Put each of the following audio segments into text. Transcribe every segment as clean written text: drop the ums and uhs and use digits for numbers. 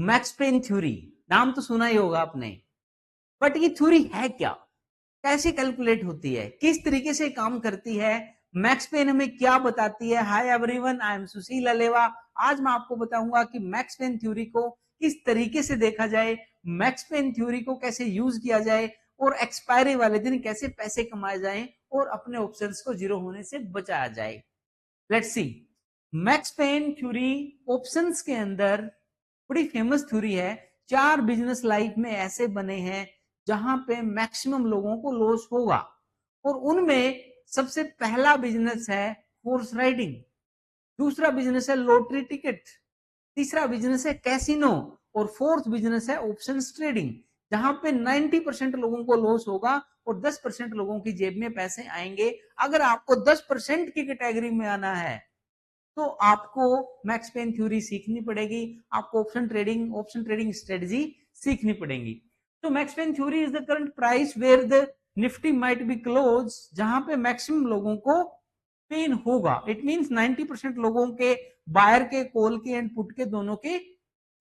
Max pain theory, नाम तो सुना ही होगा आपने, बट ये थ्योरी है क्या, कैसे कैलकुलेट होती है, किस तरीके से काम करती है, मैक्स पेन हमें क्या बताती है। हाय एवरीवन, आई एम सुशील अलेवा। आज मैं आपको बताऊंगा कि मैक्स पेन थ्योरी को किस तरीके से देखा जाए, मैक्स पेन थ्योरी को कैसे यूज किया जाए और एक्सपायरी वाले दिन कैसे पैसे कमाए जाएं और अपने ऑप्शंस को जीरो होने से बचाया जाए। Let's see. Max pain theory options के अंदर बड़ी फेमस थ्योरी है। 4 बिजनेस लाइफ में ऐसे बने हैं जहां पे मैक्सिमम लोगों को लॉस होगा, और उनमें सबसे पहला बिजनेस है हॉर्स राइडिंग, दूसरा बिजनेस है लॉटरी टिकट, तीसरा बिजनेस है कैसीनो, और फोर्थ बिजनेस है ऑप्शंस ट्रेडिंग, जहां पे 90% लोगों को लॉस होगा और 10% लोगों की जेब में पैसे आएंगे। अगर आपको 10% की कैटेगरी में आना है तो आपको मैक्स पेन थ्योरी सीखनी पड़ेगी, आपको ऑप्शन ट्रेडिंग स्ट्रेटजी सीखनी पड़ेगी। तो max pain theory is the current price where the Nifty might be close, जहां पे मैक्सिमम लोगों को पेन होगा। इट मींस 90% लोगों के बायर के, कॉल के एंड पुट के दोनों के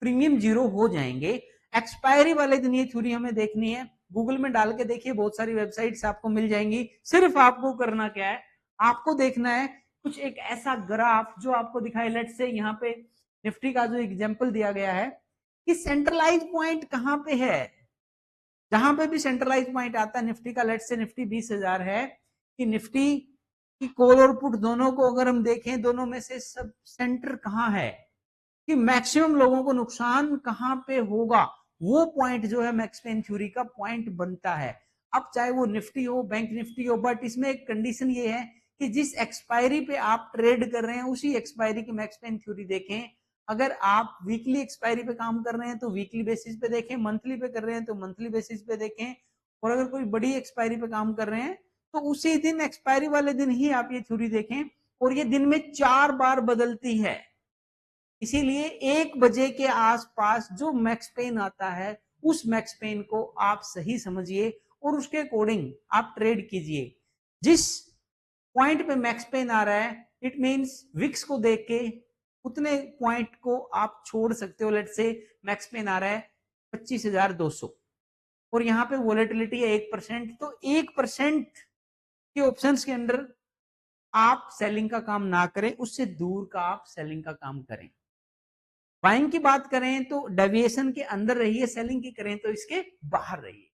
प्रीमियम जीरो हो जाएंगे। एक्सपायरी वाले दिन ये थ्योरी हमें देखनी है। गूगल में डाल के देखिए, बहुत सारी वेबसाइट्स आपको मिल जाएंगी। सिर्फ आपको करना क्या है, आपको देखना है कुछ एक ऐसा ग्राफ जो आपको दिखाई। लेट से यहाँ पे निफ्टी का जो एग्जांपल दिया गया है कि सेंट्रलाइज पॉइंट कहां पे है, जहां पे भी सेंट्रलाइज पॉइंट आता है निफ्टी का, लेट से निफ्टी 20,000 है, कि निफ्टी की कॉल और पुट दोनों को अगर हम देखें, दोनों में से सब सेंटर कहां है, कि मैक्सिमम लोगों को नुकसान कहां पे होगा, वो पॉइंट जो है मैक्स पेन थ्योरी का पॉइंट बनता है। अब चाहे वो निफ्टी हो, बैंक निफ्टी हो, बट इसमें एक कंडीशन ये है कि जिस एक्सपायरी पे आप ट्रेड कर रहे हैं उसी एक्सपायरी की मैक्स पेन थ्योरी देखें। अगर आप वीकली एक्सपायरी पे काम कर रहे हैं तो वीकली बेसिस पे देखें, मंथली पे कर रहे हैं तो मंथली बेसिस पे देखें, और अगर कोई बड़ी एक्सपायरी पे काम कर रहे हैं तो उसी दिन, एक्सपायरी वाले दिन ही आप ये थ्योरी देखें। और ये दिन में 4 बार बदलती है, इसीलिए 1 बजे के आसपास जो मैक्स पेन आता है उस मैक्स पेन को आप सही समझिए और उसके अकॉर्डिंग आप ट्रेड कीजिए। जिस पॉइंट पे मैक्स पेन आ रहा है, इट मींस विक्स को देख के उतने पॉइंट को आप छोड़ सकते हो। लेट से मैक्स पेन आ रहा है 25,200 और यहाँ पे वोलेटिलिटी है 1%, तो 1% के ऑप्शंस के अंदर आप सेलिंग का काम ना करें, उससे दूर का आप सेलिंग का काम करें। बाइंग की बात करें तो डेविएशन के अंदर रहिए, सेलिंग की करें तो इसके बाहर रहिए।